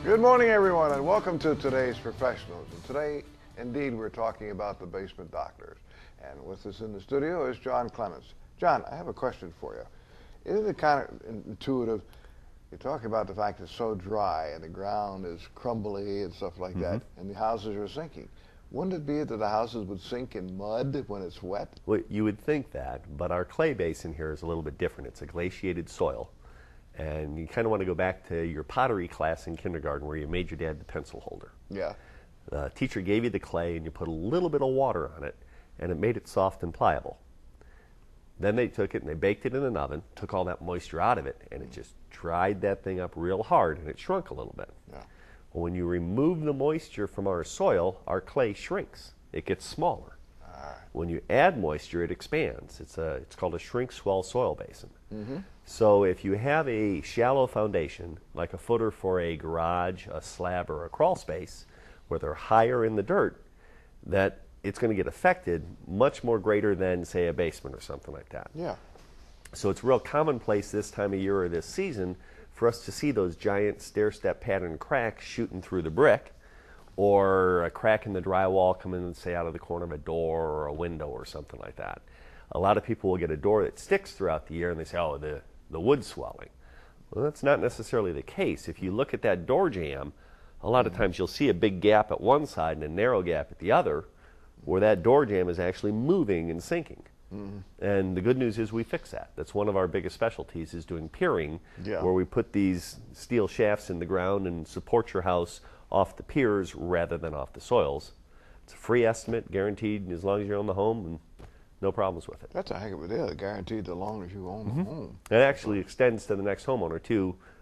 Good morning, everyone, and welcome to today's Professionals. And today, indeed, we're talking about the basement doctors. And with us in the studio is John Clements. John, I have a question for you. Isn't it kind of intuitive? You're talking about the fact it's so dry and the ground is crumbly and stuff like that, and the houses are sinking. Wouldn't it be that the houses would sink in mud when it's wet? Well, you would think that, but our clay basin here is a little bit different. It's a glaciated soil. And you kind of want to go back to your pottery class in kindergarten where you made your dad the pencil holder. Yeah. The teacher gave you the clay and you put a little bit of water on it and it made it soft and pliable. Then they took it and they baked it in an oven, took all that moisture out of it, and it just dried that thing up real hard and it shrunk a little bit. Yeah. Well, when you remove the moisture from our soil, our clay shrinks. It gets smaller. When you add moisture, it expands. It's called a shrink-swell soil basin. So if you have a shallow foundation, like a footer for a garage, a slab, or a crawl space, where they're higher in the dirt, that it's going to get affected much more greater than, say, a basement or something like that. Yeah. So it's real commonplace this time of year or this season for us to see those giant stair-step pattern cracks shooting through the brick, or a crack in the drywall coming, say, out of the corner of a door or a window or something like that. A lot of people will get a door that sticks throughout the year and they say, oh, the wood's swelling. Well, that's not necessarily the case. If you look at that door jamb, a lot of times you'll see a big gap at one side and a narrow gap at the other, where that door jamb is actually moving and sinking. And the good news is we fix that. That's one of our biggest specialties, is doing piering, where we put these steel shafts in the ground and support your house off the piers rather than off the soils. It's a free estimate, guaranteed as long as you own the home, and no problems with it. That's a heck of a deal, guaranteed as long as you own the home. It actually extends to the next homeowner too.